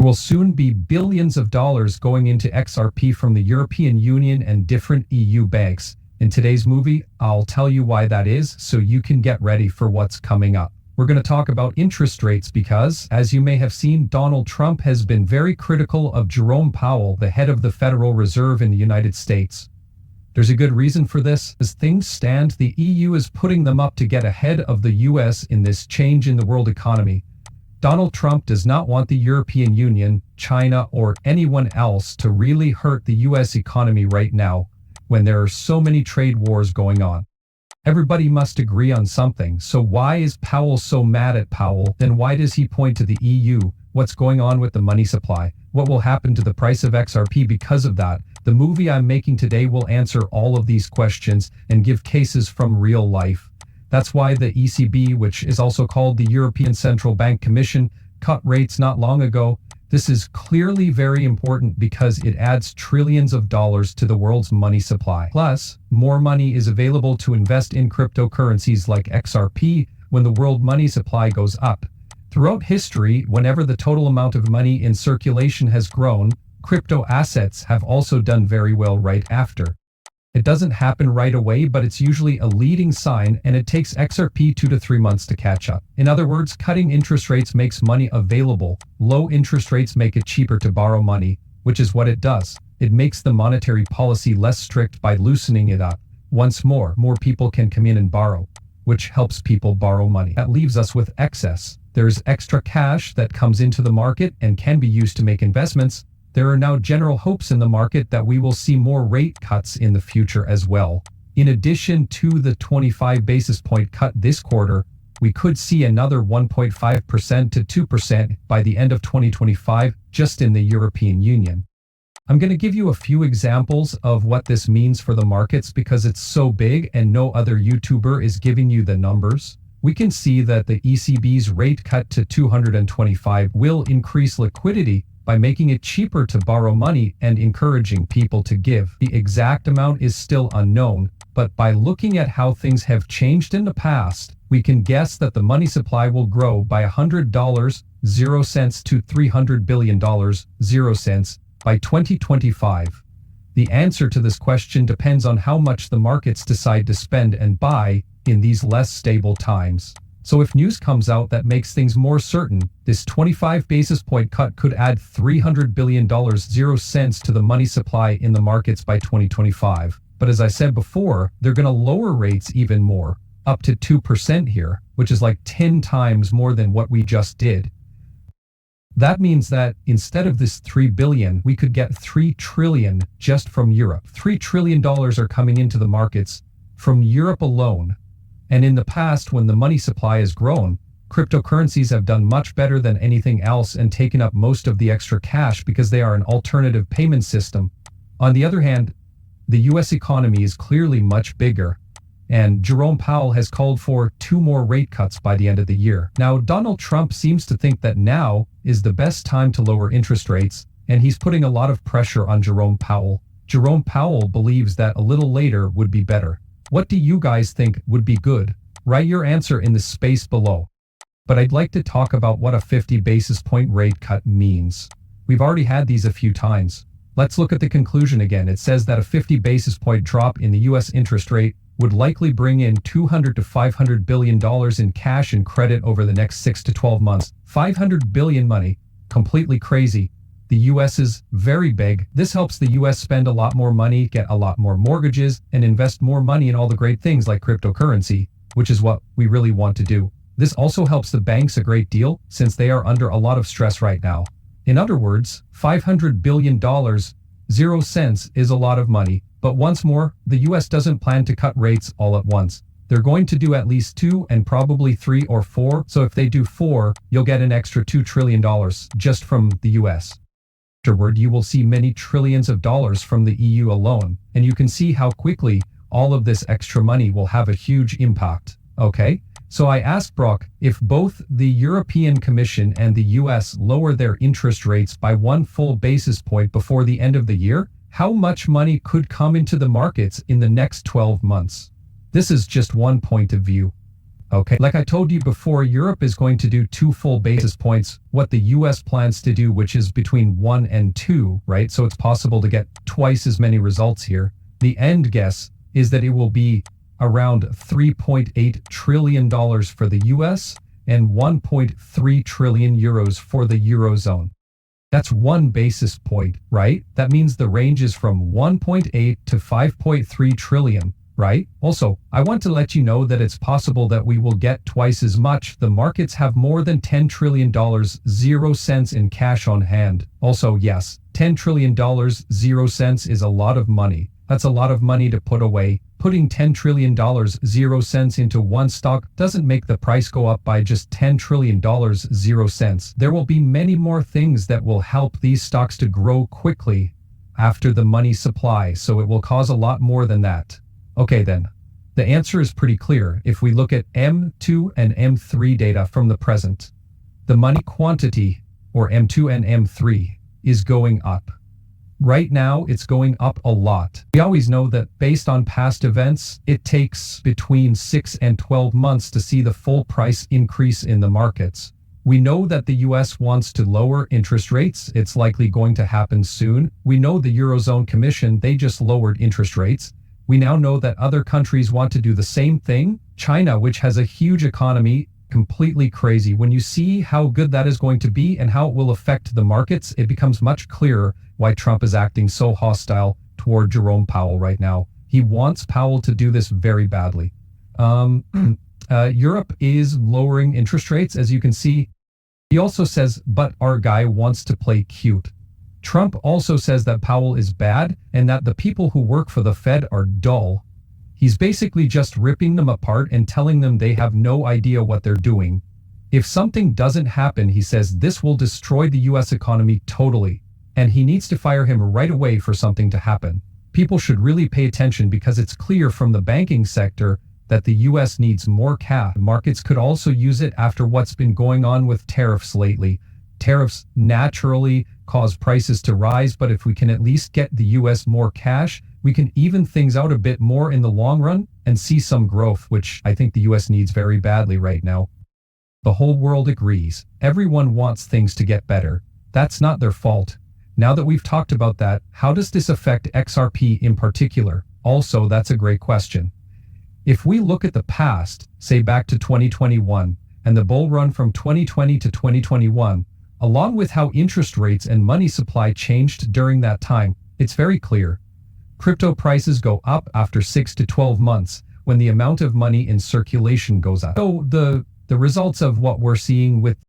will soon be billions of dollars going into XRP from the European Union and different EU banks. In today's movie, I'll tell you why that is so you can get ready for what's coming up. We're going to talk about interest rates because, as you may have seen, Donald Trump has been very critical of Jerome Powell, the head of the Federal Reserve in the United States. There's a good reason for this. As things stand, the EU is putting them up to get ahead of the US in this change in the world economy. Donald Trump does not want the European Union, China, or anyone else to really hurt the US economy right now, when there are so many trade wars going on. Everybody must agree on something, so why is Powell so mad at Powell? Then why does he point to the EU? What's going on with the money supply? What will happen to the price of XRP because of that? The movie I'm making today will answer all of these questions and give cases from real life. That's why the ECB, which is also called the European Central Bank Commission, cut rates not long ago. This is clearly very important because it adds trillions of dollars to the world's money supply. Plus, more money is available to invest in cryptocurrencies like XRP when the world money supply goes up. Throughout history, whenever the total amount of money in circulation has grown, crypto assets have also done very well right after. It doesn't happen right away, but it's usually a leading sign, and it takes XRP 2 to 3 months to catch up. In other words, cutting interest rates makes money available. Low interest rates make it cheaper to borrow money, which is what it does. It makes the monetary policy less strict by loosening it up. Once more people can come in and borrow, which helps people borrow money. That leaves us with excess. There's extra cash that comes into the market and can be used to make investments. There are now general hopes in the market that we will see more rate cuts in the future as well. In addition to the 25 basis point cut this quarter, we could see another 1.5% to 2% by the end of 2025 just in the European Union. I'm going to give you a few examples of what this means for the markets because it's so big and no other YouTuber is giving you the numbers. We can see that the ECB's rate cut to 225 will increase liquidity by making it cheaper to borrow money and encouraging people to give. The exact amount is still unknown, but by looking at how things have changed in the past, we can guess that the money supply will grow by $100, 0 cents to $300 billion, 0 cents, by 2025. The answer to this question depends on how much the markets decide to spend and buy in these less stable times. So if news comes out that makes things more certain, this 25 basis point cut could add $300 billion, 0 cents, to the money supply in the markets by 2025. But as I said before, they're going to lower rates even more, up to 2% here, which is like 10 times more than what we just did. That means that instead of this $3 billion, we could get $3 trillion just from Europe. $3 trillion are coming into the markets from Europe alone. And in the past, when the money supply has grown, cryptocurrencies have done much better than anything else and taken up most of the extra cash because they are an alternative payment system. On the other hand, the US economy is clearly much bigger, and Jerome Powell has called for 2 more rate cuts by the end of the year. Now, Donald Trump seems to think that now is the best time to lower interest rates, and he's putting a lot of pressure on Jerome Powell. Jerome Powell believes that a little later would be better. What do you guys think would be good? Write your answer in the space below. But I'd like to talk about what a 50 basis point rate cut means. We've already had these a few times. Let's look at the conclusion again. It says that a 50 basis point drop in the US interest rate would likely bring in $200 to $500 billion in cash and credit over the next 6 to 12 months. 500 billion money. Completely crazy. The US is very big. This helps the US spend a lot more money, get a lot more mortgages, and invest more money in all the great things like cryptocurrency, which is what we really want to do. This also helps the banks a great deal since they are under a lot of stress right now. In other words, $500 billion, 0 cents, is a lot of money. But once more, the US doesn't plan to cut rates all at once. They're going to do at least 2 and probably 3 or 4. So if they do 4, you'll get an extra $2 trillion just from the US. Afterward, you will see many trillions of dollars from the EU alone, and you can see how quickly all of this extra money will have a huge impact. Okay? So I asked Brock, if both the European Commission and the US lower their interest rates by 1 full basis point before the end of the year, how much money could come into the markets in the next 12 months? This is just one point of view. Okay, like I told you before, Europe is going to do 2 full basis points, what the US plans to do, which is between 1 and 2, right? So it's possible to get twice as many results here. The end guess is that it will be around $3.8 trillion for the US and 1.3 trillion euros for the Eurozone. That's 1 basis point, right? That means the range is from 1.8 to 5.3 trillion. Right? Also, I want to let you know that it's possible that we will get twice as much. The markets have more than $10 trillion, 0 cents in cash on hand. Also, yes, $10 trillion, 0 cents is a lot of money. That's a lot of money to put away. Putting $10 trillion, 0 cents into one stock doesn't make the price go up by just $10 trillion, 0 cents. There will be many more things that will help these stocks to grow quickly after the money supply, so it will cause a lot more than that. Okay then, the answer is pretty clear if we look at M2 and M3 data from the present. The money quantity, or M2 and M3, is going up. Right now, it's going up a lot. We always know that based on past events, it takes between 6 and 12 months to see the full price increase in the markets. We know that the US wants to lower interest rates. It's likely going to happen soon. We know the Eurozone Commission, they just lowered interest rates. We now know that other countries want to do the same thing. China, which has a huge economy, completely crazy. When you see how good that is going to be and how it will affect the markets, it becomes much clearer why Trump is acting so hostile toward Jerome Powell right now. He wants Powell to do this very badly. Europe is lowering interest rates, as you can see. He also says, but our guy wants to play cute. Trump also says that Powell is bad and that the people who work for the Fed are dull. He's basically just ripping them apart and telling them they have no idea what they're doing. If something doesn't happen, he says this will destroy the US economy totally, and he needs to fire him right away for something to happen. People should really pay attention because it's clear from the banking sector that the US needs more cash. Markets could also use it after what's been going on with tariffs lately. Tariffs naturally cause prices to rise, but if we can at least get the US more cash, we can even things out a bit more in the long run and see some growth, which I think the US needs very badly right now. The whole world agrees. Everyone wants things to get better. That's not their fault. Now that we've talked about that, how does this affect XRP in particular? Also, that's a great question. If we look at the past, say back to 2021, and the bull run from 2020 to 2021, along with how interest rates and money supply changed during that time, it's very clear. Crypto prices go up after 6 to 12 months when the amount of money in circulation goes up. So the results of what we're seeing with